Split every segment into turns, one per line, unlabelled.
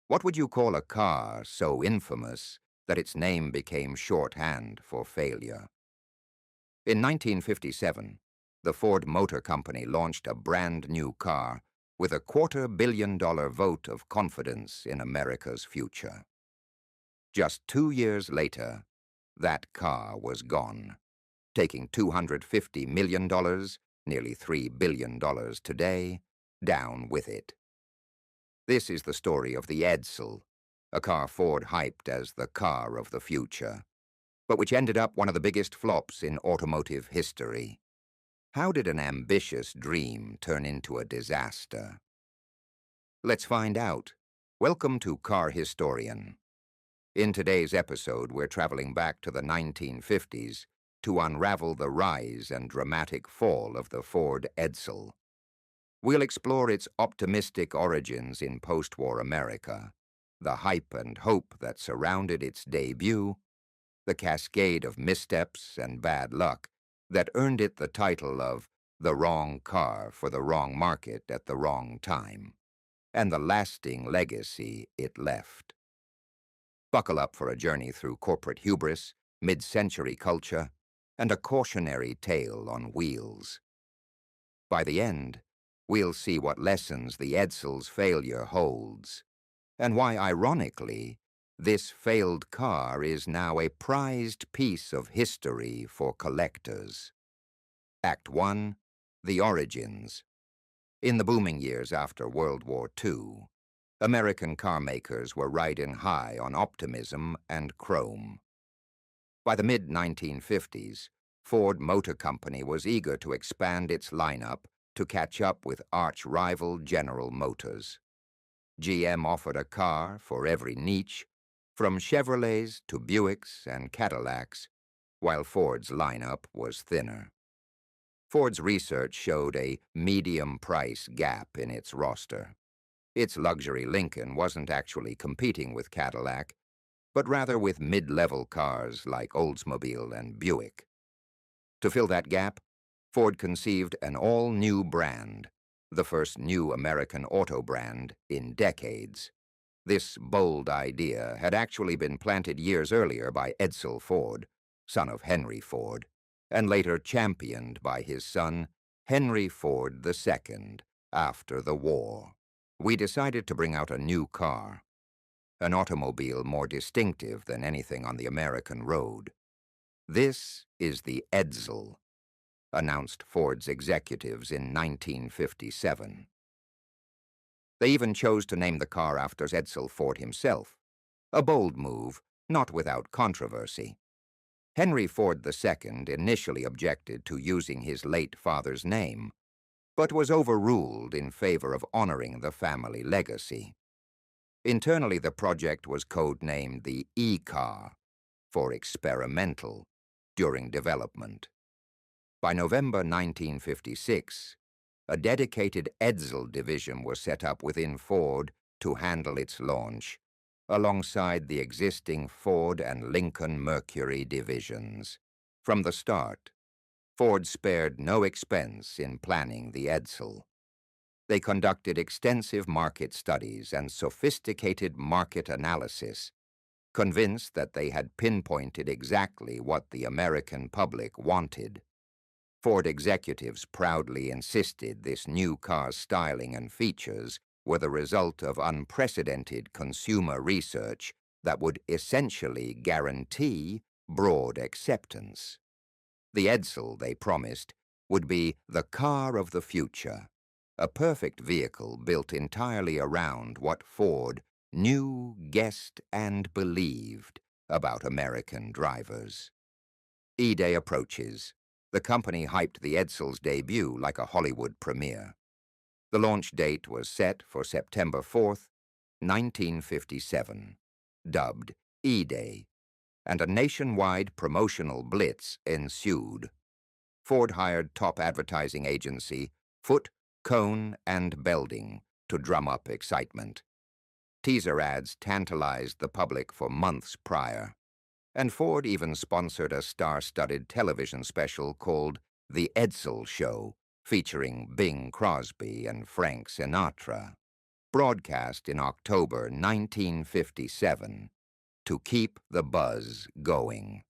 What would you call a car so infamous that its name became shorthand for failure? In 1957, the Ford Motor Company launched a brand new car with a $250 million vote of confidence in America's future. Just 2 years later, that car was gone, taking $250 million, nearly $3 billion today, down with it. This is the story of the Edsel, a car Ford hyped as the car of the future, but which ended up one of the biggest flops in automotive history. How did an ambitious dream turn into a disaster? Let's find out. Welcome to Car Historian. In today's episode, we're traveling back to the 1950s to unravel the rise and dramatic fall of the Ford Edsel. We'll explore its optimistic origins in post-war America, the hype and hope that surrounded its debut, the cascade of missteps and bad luck that earned it the title of the wrong car for the wrong market at the wrong time, and the lasting legacy it left. Buckle up for a journey through corporate hubris, mid-century culture, and a cautionary tale on wheels. By the end, we'll see what lessons the Edsel's failure holds, and why, ironically, this failed car is now a prized piece of history for collectors. Act 1. The Origins. In the booming years after World War II, American car makers were riding high on optimism and chrome. By the mid-1950s, Ford Motor Company was eager to expand its lineup to catch up with arch-rival General Motors. GM offered a car for every niche, from Chevrolets to Buicks and Cadillacs, while Ford's lineup was thinner. Ford's research showed a medium price gap in its roster. Its luxury Lincoln wasn't actually competing with Cadillac, but rather with mid-level cars like Oldsmobile and Buick. To fill that gap, Ford conceived an all-new brand, the first new American auto brand in decades. This bold idea had actually been planted years earlier by Edsel Ford, son of Henry Ford, and later championed by his son, Henry Ford II, after the war. We decided to bring out a new car, an automobile more distinctive than anything on the American road. This is the Edsel, announced Ford's executives in 1957. They even chose to name the car after Edsel Ford himself, a bold move, not without controversy. Henry Ford II initially objected to using his late father's name, but was overruled in favor of honoring the family legacy. Internally, the project was codenamed the E-Car, for experimental, during development. By November 1956, a dedicated Edsel division was set up within Ford to handle its launch, alongside the existing Ford and Lincoln Mercury divisions. From the start, Ford spared no expense in planning the Edsel. They conducted extensive market studies and sophisticated market analysis, convinced that they had pinpointed exactly what the American public wanted. Ford executives proudly insisted this new car's styling and features were the result of unprecedented consumer research that would essentially guarantee broad acceptance. The Edsel, they promised, would be the car of the future, a perfect vehicle built entirely around what Ford knew, guessed, and believed about American drivers. E-Day approaches. The company hyped the Edsel's debut like a Hollywood premiere. The launch date was set for September 4th, 1957, dubbed E-Day, and a nationwide promotional blitz ensued. Ford hired top advertising agency Foot, Cone, and Belding to drum up excitement. Teaser ads tantalized the public for months prior, and Ford even sponsored a star-studded television special called The Edsel Show, featuring Bing Crosby and Frank Sinatra. broadcast in October 1957 to keep the buzz going.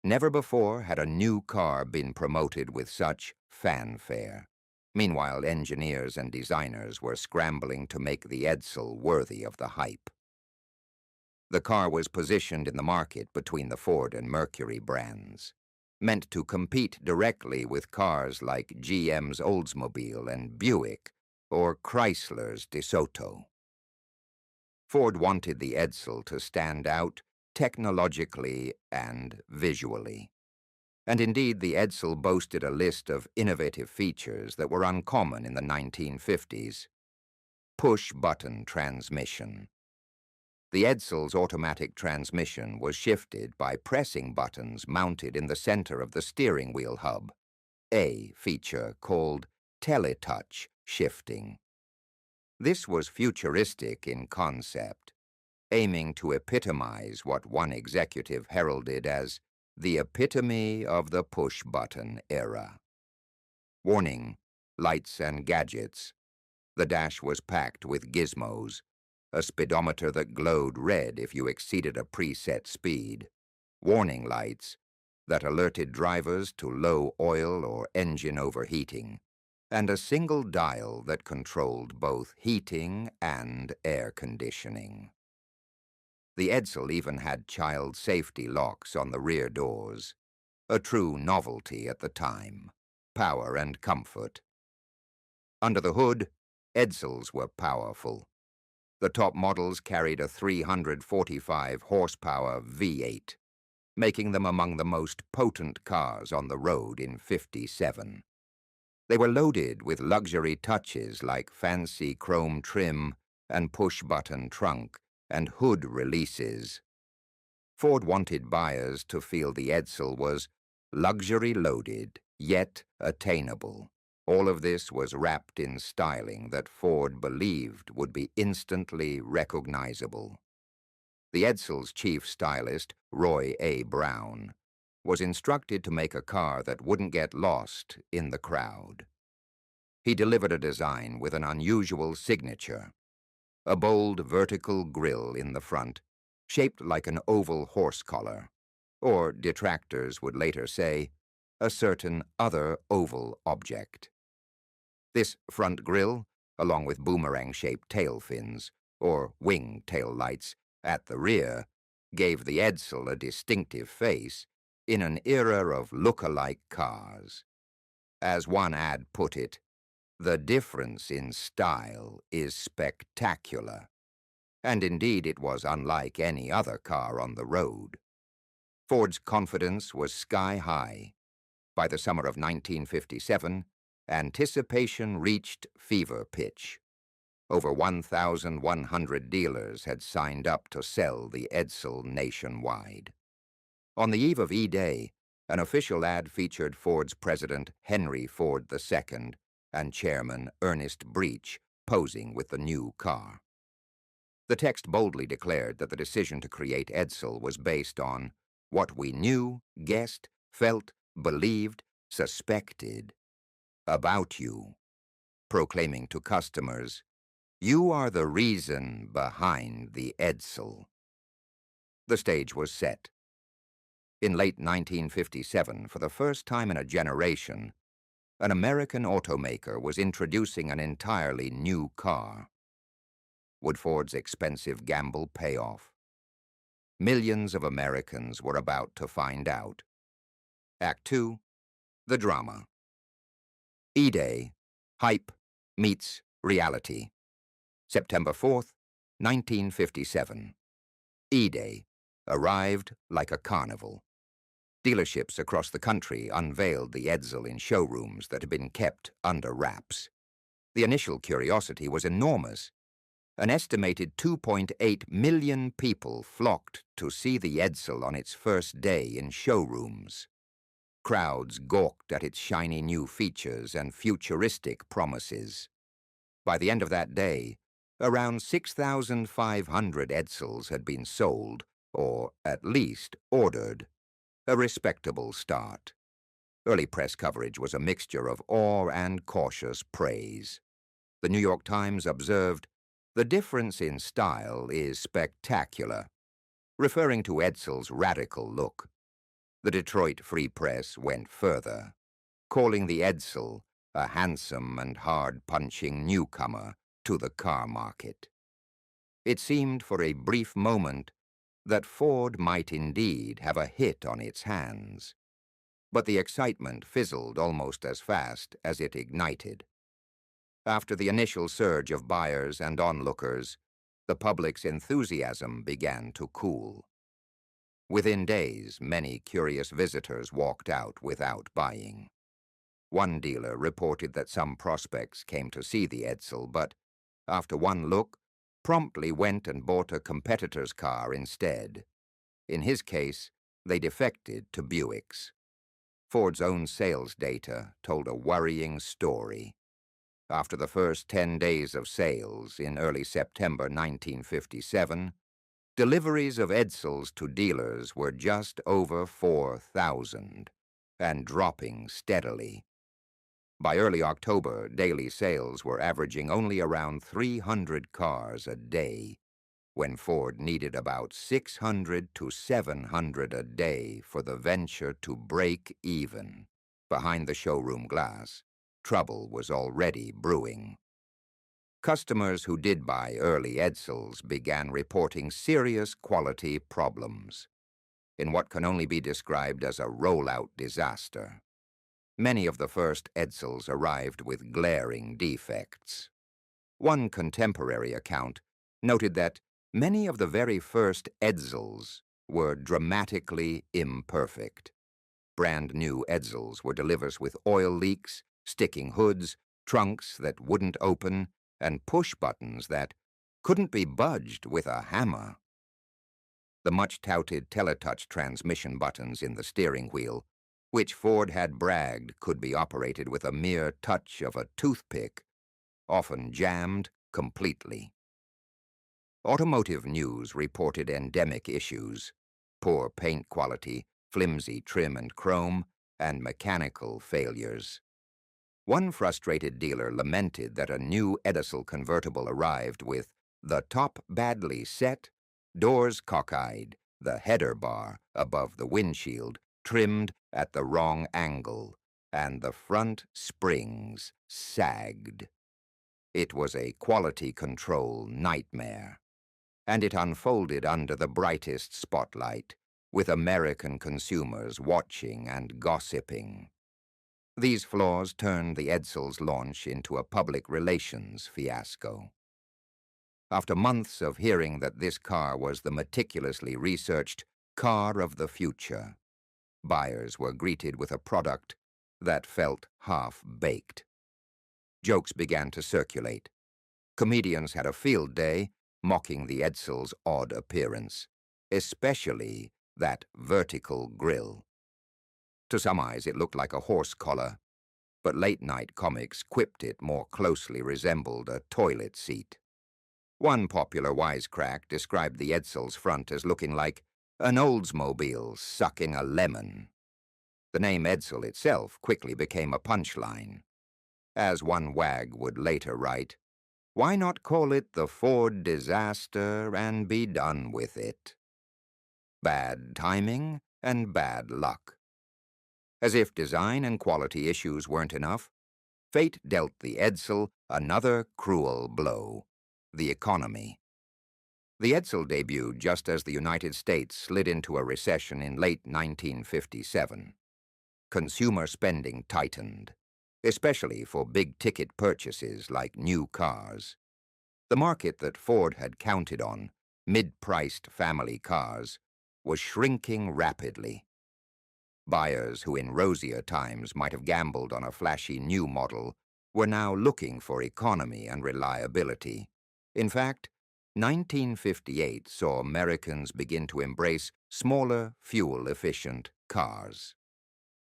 Never before had a new car been promoted with such fanfare. Meanwhile, engineers and designers were scrambling to make the Edsel worthy of the hype. The car was positioned in the market between the Ford and Mercury brands, meant to compete directly with cars like GM's Oldsmobile and Buick or Chrysler's DeSoto. Ford wanted the Edsel to stand out technologically and visually. And indeed, the Edsel boasted a list of innovative features that were uncommon in the 1950s. Push-button transmission. The Edsel's automatic transmission was shifted by pressing buttons mounted in the center of the steering wheel hub, a feature called teletouch shifting. This was futuristic in concept, aiming to epitomize what one executive heralded as the epitome of the push-button era. Warning: lights and gadgets. The dash was packed with gizmos, a speedometer that glowed red if you exceeded a preset speed, warning lights that alerted drivers to low oil or engine overheating, and a single dial that controlled both heating and air conditioning. The Edsel even had child safety locks on the rear doors, a true novelty at the time. Power and comfort. Under the hood, Edsels were powerful. The top models carried a 345 horsepower V8, making them among the most potent cars on the road in '57. They were loaded with luxury touches like fancy chrome trim and push-button trunk and hood releases. Ford wanted buyers to feel the Edsel was luxury-loaded, yet attainable. All of this was wrapped in styling that Ford believed would be instantly recognizable. The Edsel's chief stylist, Roy A. Brown, was instructed to make a car that wouldn't get lost in the crowd. He delivered a design with an unusual signature: a bold vertical grille in the front, shaped like an oval horse collar, or, detractors would later say, a certain other oval object. This front grille, along with boomerang-shaped tail fins, or wing tail lights, at the rear, gave the Edsel a distinctive face in an era of look-alike cars. As one ad put it, "The difference in style is spectacular." And indeed it was unlike any other car on the road. Ford's confidence was sky-high. By the summer of 1957, anticipation reached fever pitch. Over 1,100 dealers had signed up to sell the Edsel nationwide. On the eve of E-Day, an official ad featured Ford's president Henry Ford II and chairman Ernest Breech posing with the new car. The text boldly declared that the decision to create Edsel was based on what we knew, guessed, felt, believed, suspected about you, proclaiming to customers, "You are the reason behind the Edsel." The stage was set. In late 1957, for the first time in a generation, an American automaker was introducing an entirely new car. Would Ford's expensive gamble pay off? Millions of Americans were about to find out. Act 2, the drama. E-Day, hype meets reality. September 4th, 1957. E-Day arrived like a carnival. Dealerships across the country unveiled the Edsel in showrooms that had been kept under wraps. The initial curiosity was enormous. An estimated 2.8 million people flocked to see the Edsel on its first day in showrooms. Crowds gawked at its shiny new features and futuristic promises. By the end of that day, around 6,500 Edsels had been sold, or at least ordered, a respectable start. Early press coverage was a mixture of awe and cautious praise. The New York Times observed, "The difference in style is spectacular," referring to Edsel's radical look. The Detroit Free Press went further, calling the Edsel a handsome and hard-punching newcomer to the car market. It seemed for a brief moment that Ford might indeed have a hit on its hands, but the excitement fizzled almost as fast as it ignited. After the initial surge of buyers and onlookers, the public's enthusiasm began to cool. Within days, many curious visitors walked out without buying. One dealer reported that some prospects came to see the Edsel, but, after one look, promptly went and bought a competitor's car instead. In his case, they defected to Buicks. Ford's own sales data told a worrying story. After the first 10 days of sales in early September 1957, deliveries of Edsels to dealers were just over 4,000 and dropping steadily. By early October, daily sales were averaging only around 300 cars a day, when Ford needed about 600 to 700 a day for the venture to break even. Behind the showroom glass, trouble was already brewing. Customers who did buy early Edsels began reporting serious quality problems in what can only be described as a rollout disaster. Many of the first Edsels arrived with glaring defects. One contemporary account noted that many of the very first Edsels were dramatically imperfect. Brand new Edsels were delivered with oil leaks, sticking hoods, trunks that wouldn't open, and push buttons that couldn't be budged with a hammer. The much-touted teletouch transmission buttons in the steering wheel, which Ford had bragged could be operated with a mere touch of a toothpick, often jammed completely. Automotive news reported endemic issues: poor paint quality, flimsy trim and chrome, and mechanical failures. One frustrated dealer lamented that a new Edsel convertible arrived with the top badly set, doors cockeyed, the header bar above the windshield trimmed at the wrong angle, and the front springs sagged. It was a quality control nightmare, and it unfolded under the brightest spotlight, with American consumers watching and gossiping. These flaws turned the Edsel's launch into a public relations fiasco. After months of hearing that this car was the meticulously researched car of the future, buyers were greeted with a product that felt half-baked. Jokes began to circulate. Comedians had a field day mocking the Edsel's odd appearance, especially that vertical grille. To some eyes, it looked like a horse collar, but late-night comics quipped it more closely resembled a toilet seat. One popular wisecrack described the Edsel's front as looking like an Oldsmobile sucking a lemon. The name Edsel itself quickly became a punchline. As one wag would later write, "Why not call it the Ford disaster and be done with it?" Bad timing and bad luck. As if design and quality issues weren't enough, fate dealt the Edsel another cruel blow: the economy. The Edsel debuted just as the United States slid into a recession in late 1957. Consumer spending tightened, especially for big-ticket purchases like new cars. The market that Ford had counted on, mid-priced family cars, was shrinking rapidly. Buyers who in rosier times might have gambled on a flashy new model were now looking for economy and reliability. In fact, 1958 saw Americans begin to embrace smaller, fuel-efficient cars.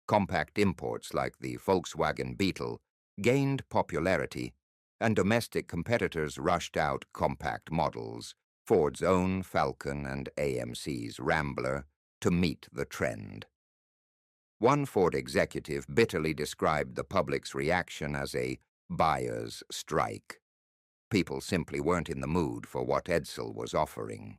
Compact imports like the Volkswagen Beetle gained popularity, and domestic competitors rushed out compact models, Ford's own Falcon and AMC's Rambler, to meet the trend. One Ford executive bitterly described the public's reaction as a buyer's strike. People simply weren't in the mood for what Edsel was offering.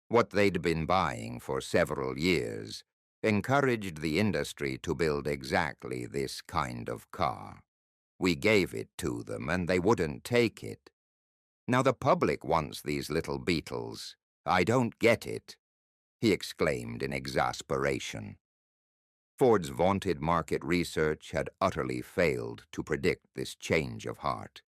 What they'd been buying for several years encouraged the industry to build exactly this kind of car. We gave it to them, and they wouldn't take it. Now the public wants these little beetles. I don't get it, he exclaimed in exasperation. Ford's vaunted market research had utterly failed to predict this change of heart.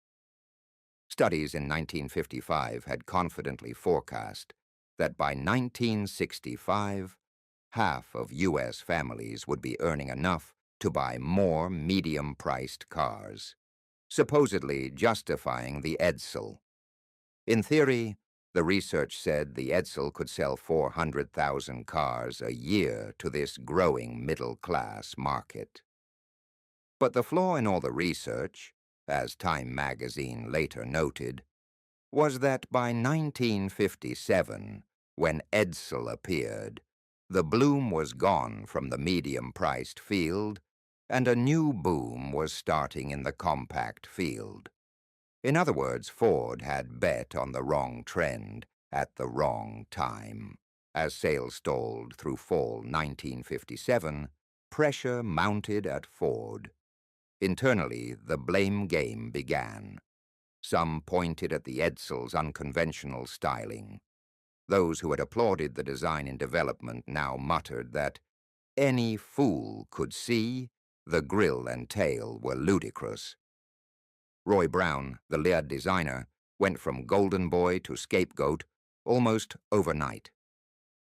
Studies in 1955 had confidently forecast that by 1965, half of U.S. families would be earning enough to buy more medium-priced cars, supposedly justifying the Edsel. In theory, the research said the Edsel could sell 400,000 cars a year to this growing middle-class market. But the flaw in all the research, as Time magazine later noted, was that by 1957, when Edsel appeared, the bloom was gone from the medium-priced field, and a new boom was starting in the compact field. In other words, Ford had bet on the wrong trend at the wrong time. As sales stalled through fall 1957, pressure mounted at Ford. Internally, the blame game began. Some pointed at the Edsel's unconventional styling. Those who had applauded the design and development now muttered that any fool could see the grille and tail were ludicrous. Roy Brown, the lead designer, went from golden boy to scapegoat almost overnight.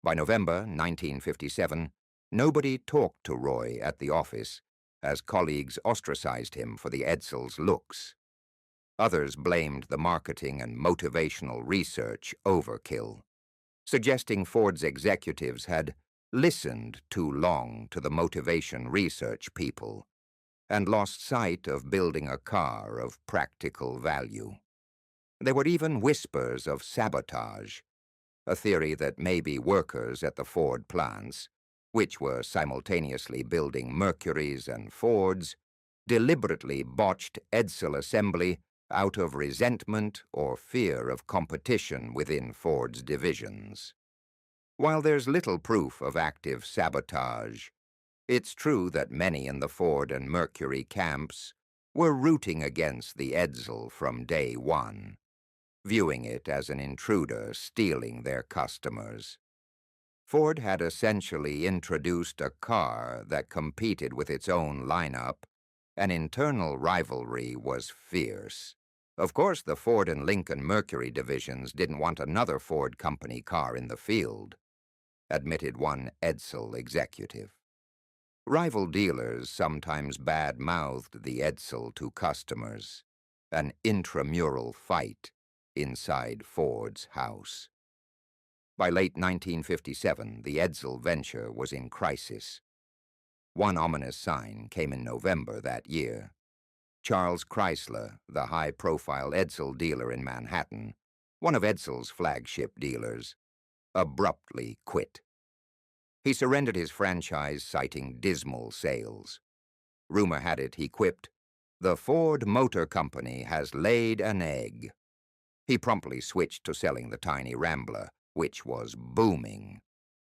By November 1957, nobody talked to Roy at the office, as colleagues ostracized him for the Edsel's looks. Others blamed the marketing and motivational research overkill, suggesting Ford's executives had listened too long to the motivation research people and lost sight of building a car of practical value. There were even whispers of sabotage, a theory that maybe workers at the Ford plants, which were simultaneously building Mercurys and Fords, deliberately botched Edsel assembly out of resentment or fear of competition within Ford's divisions. While there's little proof of active sabotage, it's true that many in the Ford and Mercury camps were rooting against the Edsel from day one, viewing it as an intruder stealing their customers. Ford had essentially introduced a car that competed with its own lineup, and internal rivalry was fierce. Of course, the Ford and Lincoln Mercury divisions didn't want another Ford company car in the field, admitted one Edsel executive. Rival dealers sometimes bad-mouthed the Edsel to customers, an intramural fight inside Ford's house. By late 1957, the Edsel venture was in crisis. One ominous sign came in November that year. Charles Chrysler, the high-profile Edsel dealer in Manhattan, one of Edsel's flagship dealers, abruptly quit. He surrendered his franchise, citing dismal sales. Rumor had it, he quipped, "The Ford Motor Company has laid an egg." He promptly switched to selling the tiny Rambler, which was booming.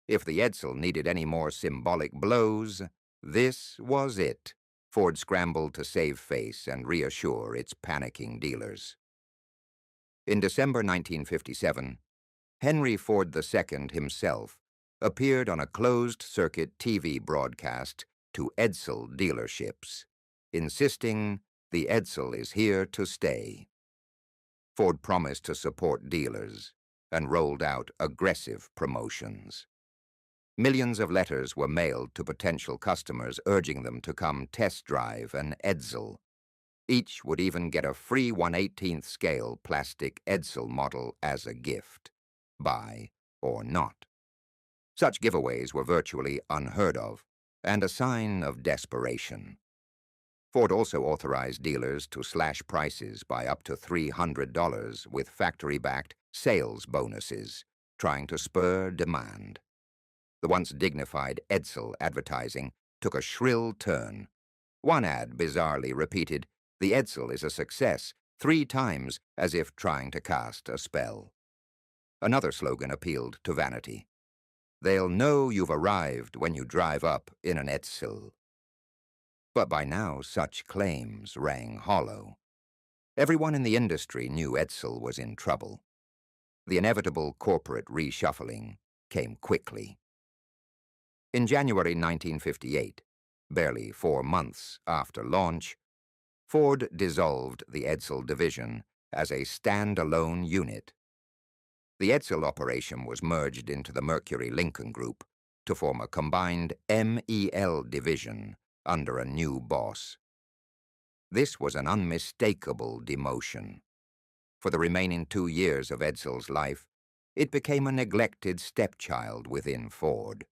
If the Edsel needed any more symbolic blows, this was it. Ford scrambled to save face and reassure its panicking dealers. In December 1957, Henry Ford II himself appeared on a closed-circuit TV broadcast to Edsel dealerships, insisting the Edsel is here to stay. Ford promised to support dealers and rolled out aggressive promotions. Millions of letters were mailed to potential customers urging them to come test drive an Edsel. Each would even get a free 1/18th scale plastic Edsel model as a gift, buy or not. Such giveaways were virtually unheard of, and a sign of desperation. Ford also authorized dealers to slash prices by up to $300 with factory-backed sales bonuses, trying to spur demand. The once dignified Edsel advertising took a shrill turn. One ad bizarrely repeated, "The Edsel is a success. 3 times as if trying to cast a spell. Another slogan appealed to vanity. They'll know you've arrived when you drive up in an Edsel. But by now such claims rang hollow. Everyone in the industry knew Edsel was in trouble. The inevitable corporate reshuffling came quickly. In January 1958, barely 4 months after launch, Ford dissolved the Edsel division as a stand-alone unit. The Edsel operation was merged into the Mercury-Lincoln Group to form a combined MEL division under a new boss. This was an unmistakable demotion. For the remaining 2 years of Edsel's life, it became a neglected stepchild within Ford.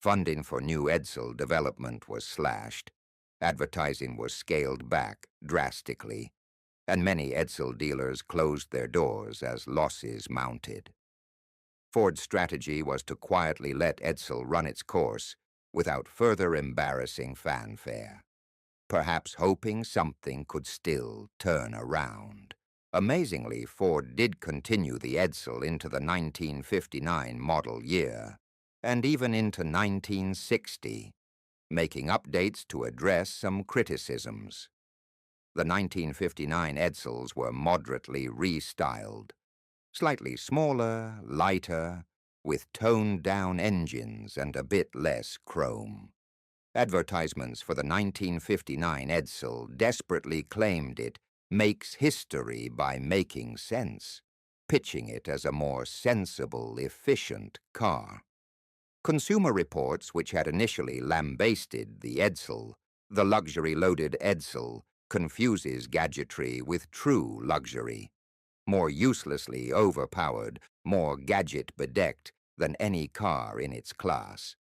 Funding for new Edsel development was slashed, advertising was scaled back drastically, and many Edsel dealers closed their doors as losses mounted. Ford's strategy was to quietly let Edsel run its course without further embarrassing fanfare, perhaps hoping something could still turn around. Amazingly, Ford did continue the Edsel into the 1959 model year, and even into 1960, making updates to address some criticisms. The 1959 Edsels were moderately restyled, slightly smaller, lighter, with toned-down engines and a bit less chrome. Advertisements for the 1959 Edsel desperately claimed it makes history by making sense, pitching it as a more sensible, efficient car. Consumer Reports, which had initially lambasted the Edsel, the luxury-loaded Edsel, confuses gadgetry with true luxury, more uselessly overpowered, more gadget-bedecked than any car in its class,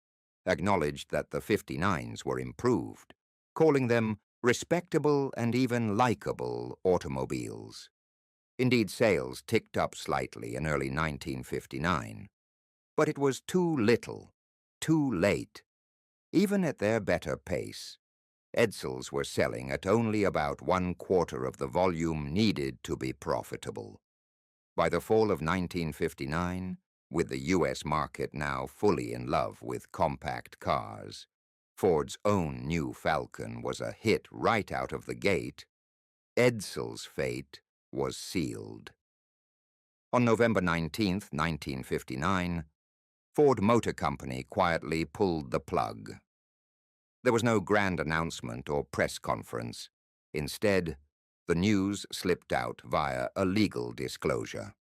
acknowledged that the 59s were improved, calling them respectable and even likable automobiles. Indeed, sales ticked up slightly in early 1959, but it was too little, too late. Even at their better pace, Edsels were selling at only about 1/4 of the volume needed to be profitable. By the fall of 1959, with the U.S. market now fully in love with compact cars, Ford's own new Falcon was a hit right out of the gate. Edsel's fate was sealed. On November 19, 1959, Ford Motor Company quietly pulled the plug. There was no grand announcement or press conference. Instead, the news slipped out via a legal disclosure.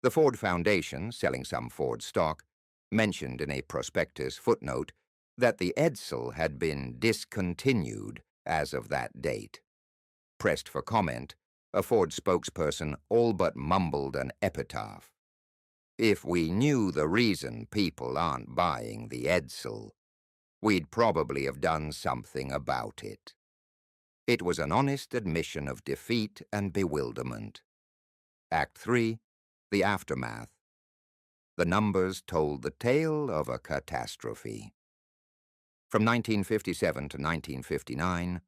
The Ford Foundation, selling some Ford stock, mentioned in a prospectus footnote that the Edsel had been discontinued as of that date. Pressed for comment, a Ford spokesperson all but mumbled an epitaph. If we knew the reason people aren't buying the Edsel, we'd probably have done something about it. It was an honest admission of defeat and bewilderment. Act 3, the aftermath. The numbers told the tale of a catastrophe. From 1957 to 1959,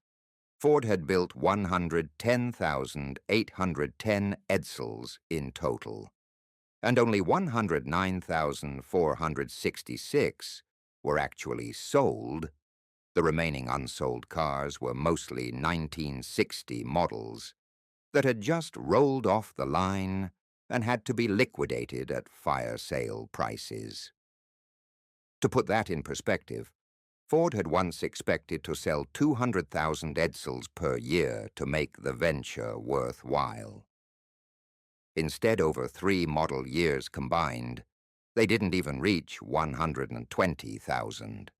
Ford had built 110,810 Edsels in total, and only 109,466 were actually sold. The remaining unsold cars were mostly 1960 models that had just rolled off the line and had to be liquidated at fire sale prices. To put that in perspective, Ford had once expected to sell 200,000 Edsels per year to make the venture worthwhile. Instead, over 3 model years combined, they didn't even reach 120,000.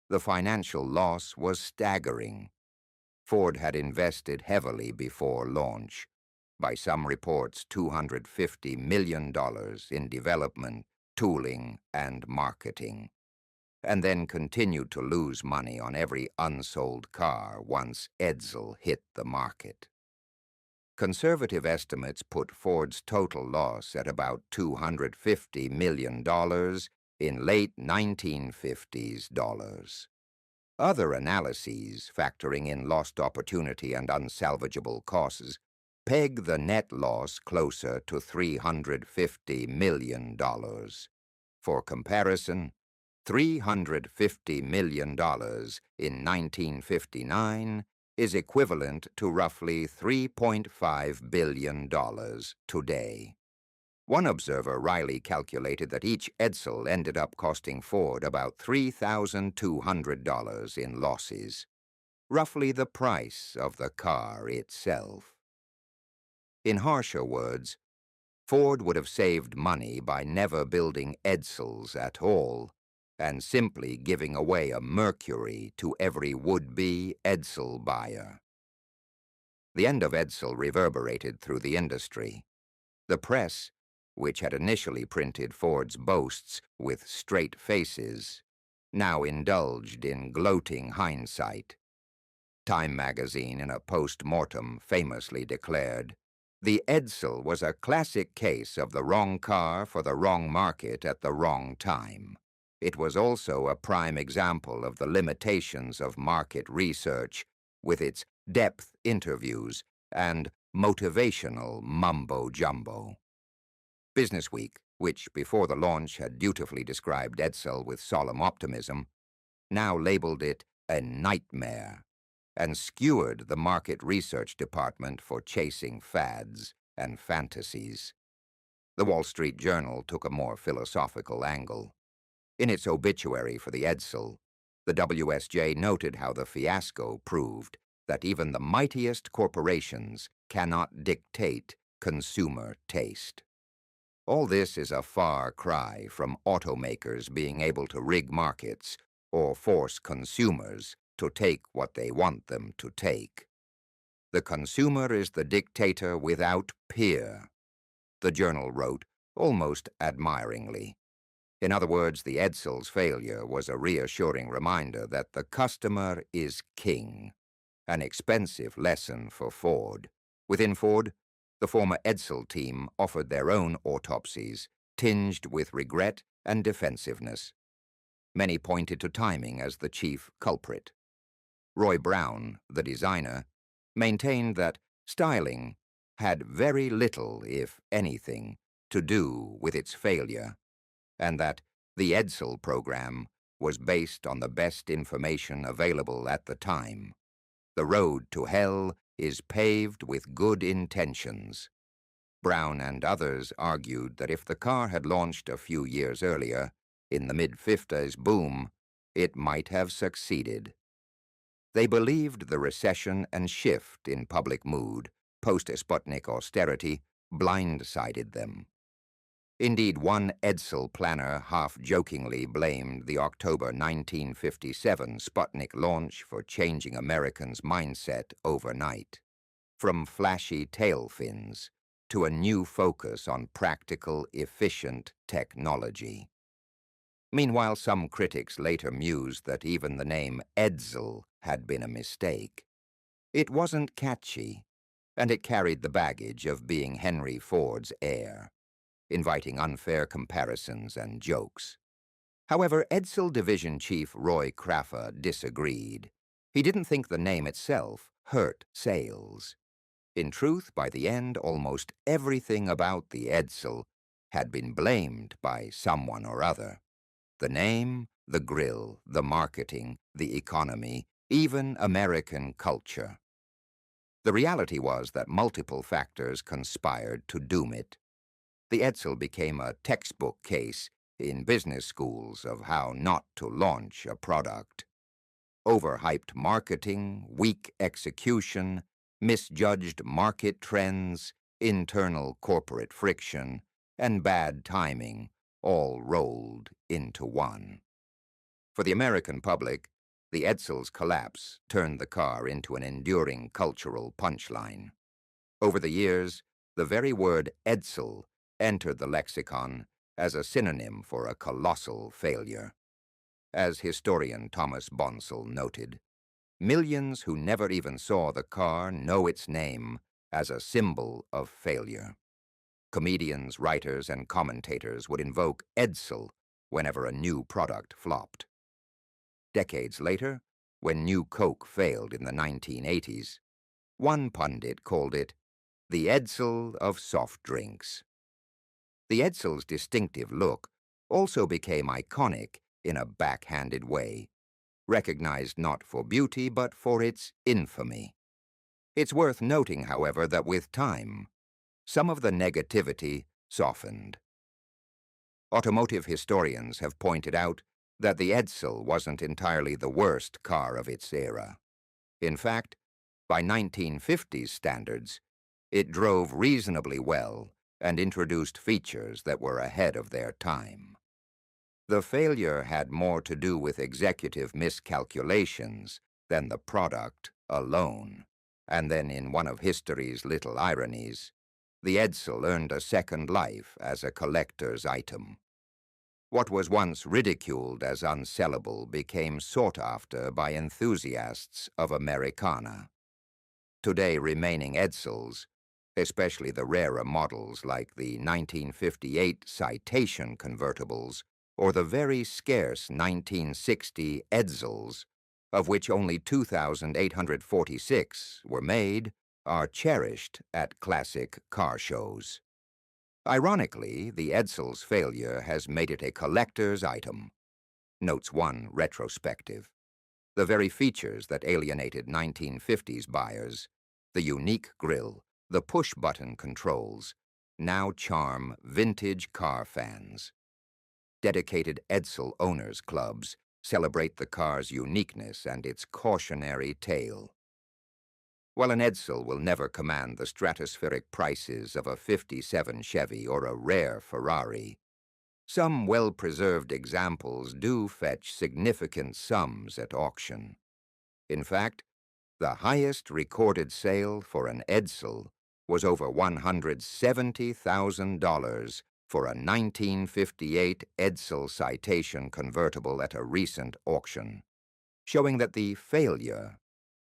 The financial loss was staggering. Ford had invested heavily before launch, by some reports $250 million in development, tooling, and marketing, and then continued to lose money on every unsold car once Edsel hit the market. Conservative estimates put Ford's total loss at about $250 million in late 1950s dollars. Other analyses, factoring in lost opportunity and unsalvageable costs, peg the net loss closer to $350 million. For comparison, $350 million in 1959 is equivalent to roughly $3.5 billion today. One observer wryly calculated that each Edsel ended up costing Ford about $3,200 in losses, roughly the price of the car itself. In harsher words, Ford would have saved money by never building Edsels at all and simply giving away a Mercury to every would-be Edsel buyer. The end of Edsel reverberated through the industry. The press, which had initially printed Ford's boasts with straight faces, now indulged in gloating hindsight. Time magazine, in a post-mortem, famously declared, "The Edsel was a classic case of the wrong car for the wrong market at the wrong time. It was also a prime example of the limitations of market research, with its depth interviews and motivational mumbo-jumbo." Businessweek, which before the launch had dutifully described Edsel with solemn optimism, now labeled it a nightmare and skewered the market research department for chasing fads and fantasies. The Wall Street Journal took a more philosophical angle. In its obituary for the Edsel, the WSJ noted how the fiasco proved that even the mightiest corporations cannot dictate consumer taste. All this is a far cry from automakers being able to rig markets or force consumers to take what they want them to take. The consumer is the dictator without peer, the journal wrote, almost admiringly. In other words, the Edsel's failure was a reassuring reminder that the customer is king, an expensive lesson for Ford. Within Ford, the former Edsel team offered their own autopsies, tinged with regret and defensiveness. Many pointed to timing as the chief culprit. Roy Brown, the designer, maintained that styling had very little, if anything, to do with its failure, and that the Edsel program was based on the best information available at the time. The road to hell is paved with good intentions. Brown and others argued that if the car had launched a few years earlier, in the mid-50s boom, it might have succeeded. They believed the recession and shift in public mood, post-Sputnik austerity, blindsided them. Indeed, one Edsel planner half-jokingly blamed the October 1957 Sputnik launch for changing Americans' mindset overnight, from flashy tail fins to a new focus on practical, efficient technology. Meanwhile, some critics later mused that even the name Edsel had been a mistake. It wasn't catchy, and it carried the baggage of being Henry Ford's heir, inviting unfair comparisons and jokes. However, Edsel Division Chief Roy Craffer disagreed. He didn't think the name itself hurt sales. In truth, by the end, almost everything about the Edsel had been blamed by someone or other. The name, the grill, the marketing, the economy, even American culture. The reality was that multiple factors conspired to doom it. The Edsel became a textbook case in business schools of how not to launch a product. Overhyped marketing, weak execution, misjudged market trends, internal corporate friction, and bad timing all rolled into one. For the American public, the Edsel's collapse turned the car into an enduring cultural punchline. Over the years, the very word Edsel entered the lexicon as a synonym for a colossal failure. As historian Thomas Bonsall noted, millions who never even saw the car know its name as a symbol of failure. Comedians, writers, and commentators would invoke Edsel whenever a new product flopped. Decades later, When New Coke failed in the 1980s, one pundit called it the Edsel of soft drinks. The Edsel's distinctive look also became iconic in a backhanded way, recognized not for beauty but for its infamy. It's worth noting, however, that with time, some of the negativity softened. Automotive historians have pointed out that the Edsel wasn't entirely the worst car of its era. In fact, by 1950s standards, it drove reasonably well and introduced features that were ahead of their time. The failure had more to do with executive miscalculations than the product alone. And then, in one of history's little ironies, the Edsel earned a second life as a collector's item. What was once ridiculed as unsellable became sought after by enthusiasts of Americana. Today, remaining Edsels, especially the rarer models like the 1958 Citation convertibles or the very scarce 1960 Edsels, of which only 2,846 were made, are cherished at classic car shows. Ironically, the Edsel's failure has made it a collector's item, notes one retrospective. The very features that alienated 1950s buyers, the unique grille, the push-button controls, now charm vintage car fans. Dedicated Edsel owners' clubs celebrate the car's uniqueness and its cautionary tale. While an Edsel will never command the stratospheric prices of a '57 Chevy or a rare Ferrari, some well-preserved examples do fetch significant sums at auction. In fact, the highest recorded sale for an Edsel was over $170,000 for a 1958 Edsel Citation convertible at a recent auction, showing that the failure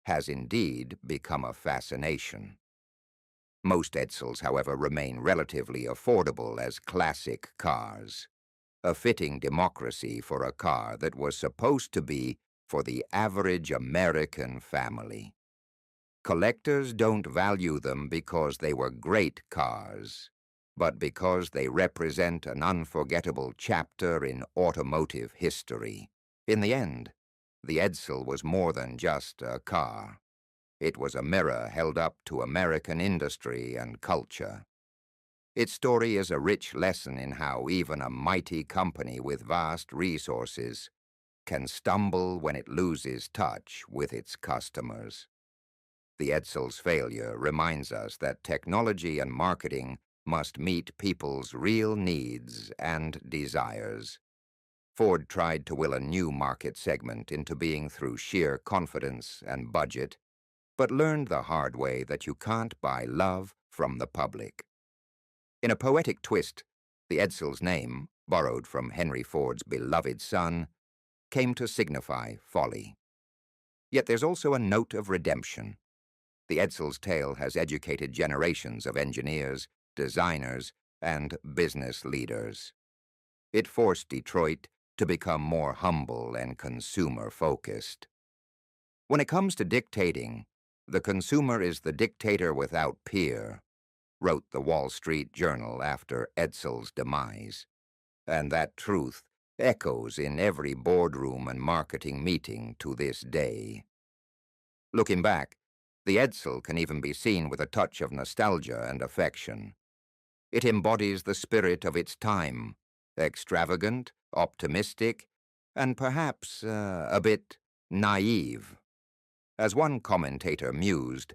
has indeed become a fascination. Most Edsels, however, remain relatively affordable as classic cars, a fitting democracy for a car that was supposed to be for the average American family. Collectors don't value them because they were great cars, but because they represent an unforgettable chapter in automotive history. In the end, the Edsel was more than just a car. It was a mirror held up to American industry and culture. Its story is a rich lesson in how even a mighty company with vast resources can stumble when it loses touch with its customers. The Edsel's failure reminds us that technology and marketing must meet people's real needs and desires. Ford tried to will a new market segment into being through sheer confidence and budget, but learned the hard way that you can't buy love from the public. In a poetic twist, the Edsel's name, borrowed from Henry Ford's beloved son, came to signify folly. Yet there's also a note of redemption. The Edsel's tale has educated generations of engineers, designers, and business leaders. It forced Detroit to become more humble and consumer-focused. When it comes to dictating, the consumer is the dictator without peer, wrote the Wall Street Journal after Edsel's demise. And that truth echoes in every boardroom and marketing meeting to this day. Looking back, the Edsel can even be seen with a touch of nostalgia and affection. It embodies the spirit of its time, extravagant, optimistic, and perhaps a bit naive. As one commentator mused,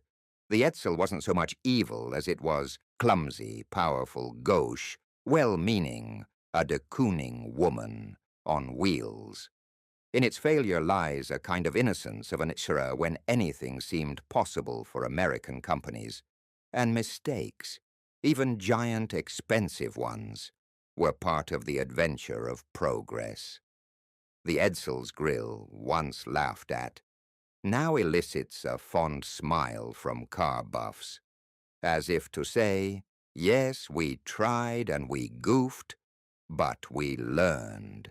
the Edsel wasn't so much evil as it was clumsy, powerful, gauche, well-meaning, a de Kooning woman on wheels. In its failure lies a kind of innocence of an era when anything seemed possible for American companies, and mistakes, even giant expensive ones, were part of the adventure of progress. The Edsel's grille, once laughed at, now elicits a fond smile from car buffs, as if to say, yes, we tried and we goofed, but we learned.